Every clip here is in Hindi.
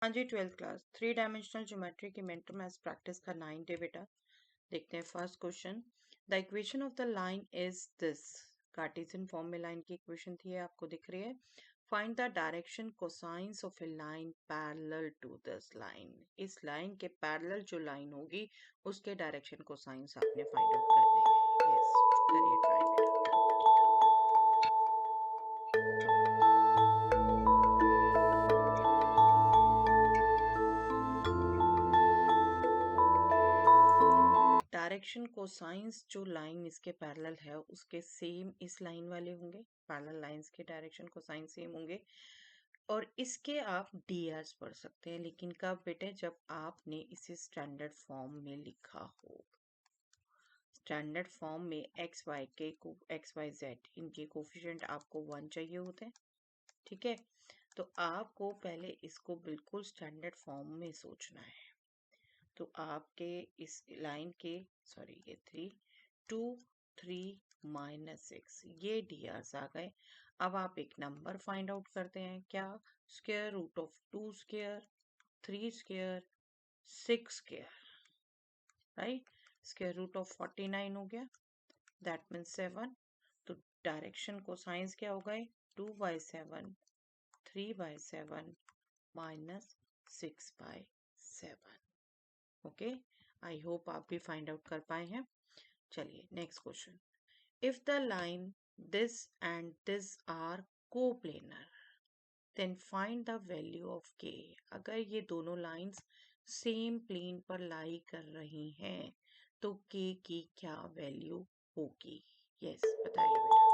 हाँ जी, 12th क्लास 3 डायमेंशनल ज्योमेट्री की मेंटर मैथ्स प्रैक्टिस का 9 डे बेटा। देखते हैं first question. The equation of the line is this. Cartesian form में लाइन की इक्वेशन थी, आपको दिख रही है। Find the direction cosines of a line parallel to this line. इस लाइन के पैरेलल जो लाइन होगी उसके डायरेक्शन कोसाइंस आपने फाइंड आउट करने हैं। यस, करिए ट्राई बेटा। डायरेक्शन कोसाइंस जो लाइन इसके पैरेलल है उसके सेम इस लाइन वाले होंगे। पैरेलल लाइंस के डायरेक्शन कोसाइन सेम होंगे और इसके आप डीआर्स पढ़ सकते हैं, लेकिन कब बेटे, जब आपने इसे स्टैंडर्ड फॉर्म में लिखा हो। स्टैंडर्ड फॉर्म में एक्स वाई के को एक्स वाई जेड इनके कोफिशिएंट आपको 1 चाहिए होते हैं, ठीक है। तो आपको पहले इसको बिल्कुल स्टैंडर्ड फॉर्म में सोचना है। तो आपके इस लाइन के ये 3 ये डीआर्स आ गए। अब आप एक नंबर फाइंड आउट करते हैं, क्या? Square root of 2 square, 3 square, 6 square, right. Square root of 49 हो गया, दैट मीन्स 7। तो डायरेक्शन को साइंस क्या हो गए? 2/7, 3/7 माइनस 6/7। ओके, आई होप आप भी फाइंड आउट कर पाए हैं। चलिए next question. If the line this and this are coplanar then find the value of k. अगर ये दोनों लाइंस सेम प्लेन पर लाई कर रही हैं तो के की क्या वैल्यू होगी? यस, बताइए बेटा।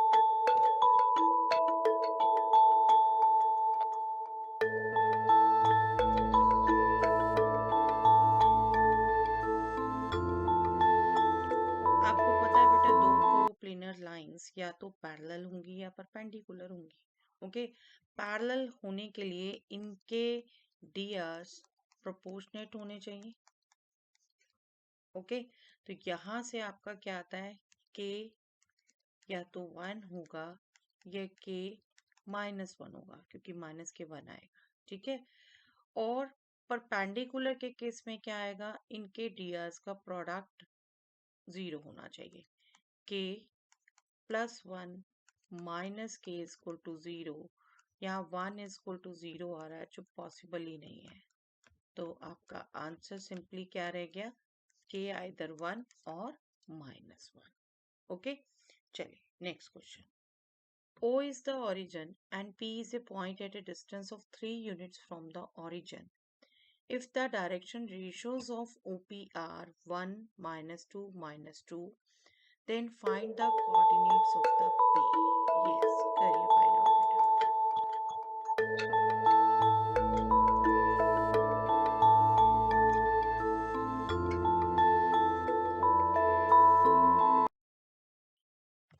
आपको पता है बेटा, दो कोप्लेनर लाइंस या तो पैरेलल होंगी या परपेंडिकुलर होंगी। ओके, पैरेलल होने के लिए इनके डीआर्स प्रोपोर्शनेट होने चाहिए। ओके, तो यहाँ से आपका क्या आता है? के या तो 1 होगा या के -1 होगा, क्योंकि माइनस के 1 आएगा, ठीक है। और परपेंडिकुलर के केस में क्या आएगा? इनके डीआर्स का प्रोडक्ट 0 होना चाहिए। के +1 माइनस के इज इक्वल टू 0, यहाँ 1 इज इक्वल टू 0 आ रहा है, जो पॉसिबल ही नहीं है। तो आपका आंसर सिंपली क्या रह गया? के आइदर 1 और -1। ओके, चलिए next question. O is the origin and P is a point at a distance of 3 units from the origin. If the direction ratios of OP are 1, -2, -2, then find the coordinates of the P. Yes, करिए find out बेटा।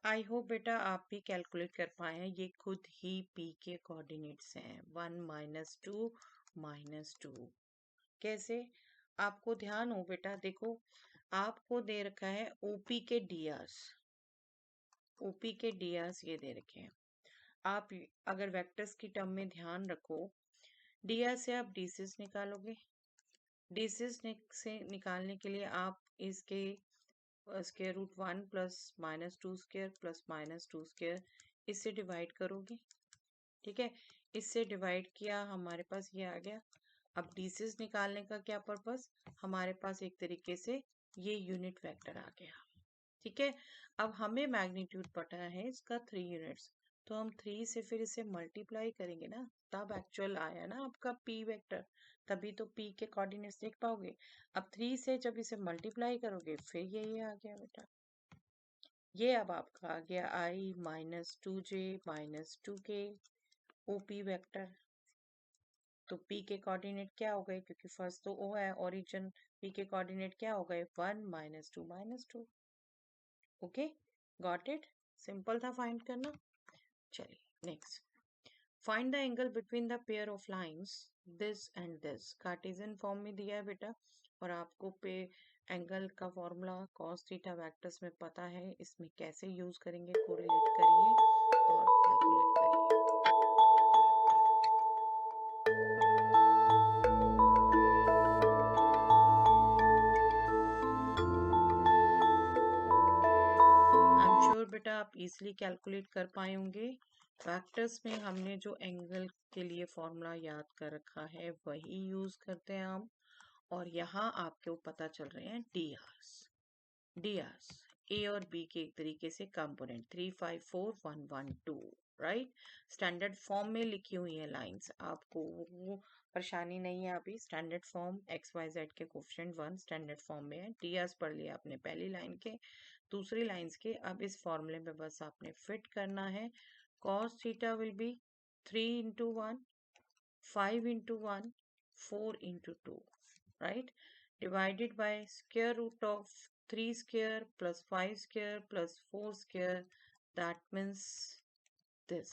आई होप बेटा आप भी कैलकुलेट कर पाए हैं। ये खुद ही P के कोऑर्डिनेट्स हैं, 1, -2, -2। कैसे? आपको ध्यान हो बेटा, देखो आपको दे रखा है ओपी के डीआर्स। ओपी के डीआर्स ये दे रखे हैं। आप अगर वेक्टर्स की टर्म में ध्यान रखो, डीआर से आप डीसीस निकालोगे। डीसीस से निकालने के लिए आप इसके square root 1 plus -2 square plus -2 square इससे डिवाइड करोगे, ठीक है। इससे डिवाइड किया, हमारे पास ये आ गया। अब डीसीस निकालने का क्या पर्पस? हमारे पास एक तरीके से ये यूनिट वेक्टर आ गया, ठीक है। अब हमें मैग्नीट्यूड पता है इसका 3 यूनिट्स, तो हम 3 से फिर इसे मल्टीप्लाई करेंगे ना, तब एक्चुअल आया ना आपका पी वेक्टर, तभी तो पी के कोऑर्डिनेट्स देख पाओगे। अब 3 से जब इसे मल्टीप्लाई करोगे फिर ये आ गया बेटा। ये अब आपका आ गया i -2j -2k OP vector. तो p के कोऑर्डिनेट क्या हो गए? क्योंकि फर्स्ट तो o है ओरिजिन, p के कोऑर्डिनेट क्या हो गए? 1 -2 -2। Okay, got it. सिंपल था फाइंड करना। चलिए next. Find the angle between the pair of lines this and this. Cartesian form में दिया है बेटा, और आपको पे एंगल का फॉर्मूला cos थीटा वेक्टर्स में पता है। इसमें कैसे यूज करेंगे, कोरिलेट करिए और कैलकुलेट करिए। इजीली कैलकुलेट कर पाए होंगे। वेक्टर्स में हमने जो एंगल के लिए फॉर्मूला याद कर रखा है वही यूज करते हैं हम। और यहाँ आपको पता चल रहे हैं डी ए और बी के एक तरीके से कंपोनेंट 3 5 4 1 1 2, राइट। स्टैंडर्ड फॉर्म में लिखी हुई है लाइंस, आपको वो परेशानी नहीं है। अभी standard form x y z के कोफिशिएंट 1 स्टैंडर्ड फॉर्म में है। डी पढ़ लिया आपने पहली लाइन के, दूसरी लाइंस के। अब इस फॉर्मूले में बस आपने फिट करना है। cos theta will be 3 into 1, 5 into 1, 4 into 2, right? Divided by square root of 3 square plus 5 square plus 4 square, that means this,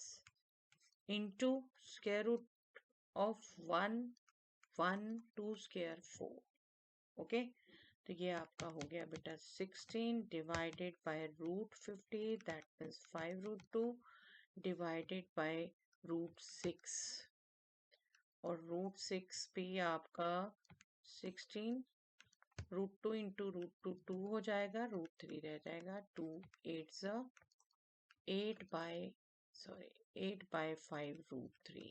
into square root of 1 1 2 square 4. Okay, तो ये आपका हो गया बेटा 16 divided by root 50, that means 5 root 2 divided by root 6, और रूट 6 पे आपका 16 रूट 2 इंटू रूट 2 2 हो जाएगा, रूट 3 रह जाएगा। 2 8 8 by 5 root 3,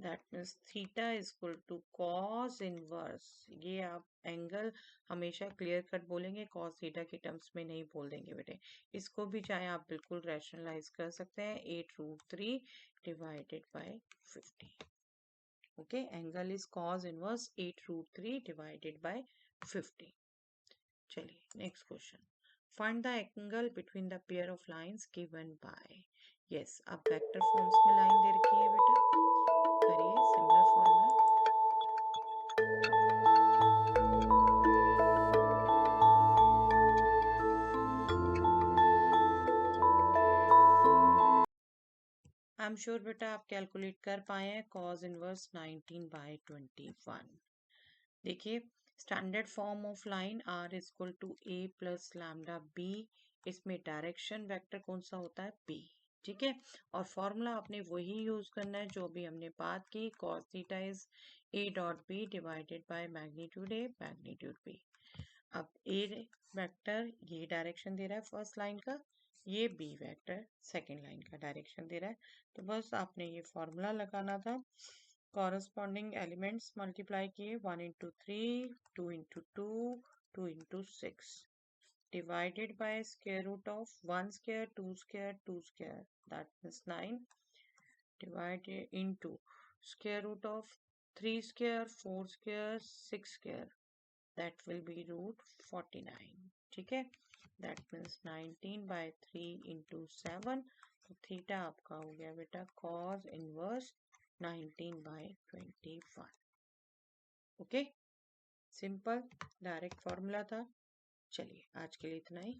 that means theta is equal to cos inverse. ये आप एंगल हमेशा क्लियर कट बोलेंगे, कॉस थीटा के टर्म्स में नहीं बोल देंगे बेटे। इसको भी चाहे आप बिल्कुल रैशनलाइज कर सकते हैं, 8 root 3 divided by 50। Okay, angle is cos inverse 8 root 3 divided by 50. चलिए next question. Find the angle between the pair of lines given by. Yes, अब vector forms में line दे रखी है बेटा, करिए similar formula. I'm sure बेटा आप कैलकुलेट कर पाए हैं cos inverse 19 by 21. देखिए standard form of line r is equal to a plus lambda b, इसमें डायरेक्शन वेक्टर कौन सा होता है p, ठीक है। और फॉर्मूला आपने वही यूज करना है जो भी हमने बात की, cos theta is a dot b divided by magnitude a magnitude b। अब a वेक्टर ये डायरेक्शन दे रहा है फर्स्ट लाइन का, ये b वेक्टर सेकंड लाइन का डायरेक्शन दे रहा है, तो बस आपने ये फॉर्मूला लगाना था। कॉरस्पॉन्डिंग एलिमेंट्स मल्टीप्लाई किए, 1 into 3, 2 into 2, 2 into 6, divided by square root of 1 square, 2 square, 2 square, that means 9, divided into square root of 3 square, 4 square, 6 square, that will be root 49, ठीक है। that means 19 by 3 into 7, तो थीटा आपका हो गया बेटा cos inverse 19 by 21। Okay, simple direct formula था। चलिए आज के लिए इतना ही।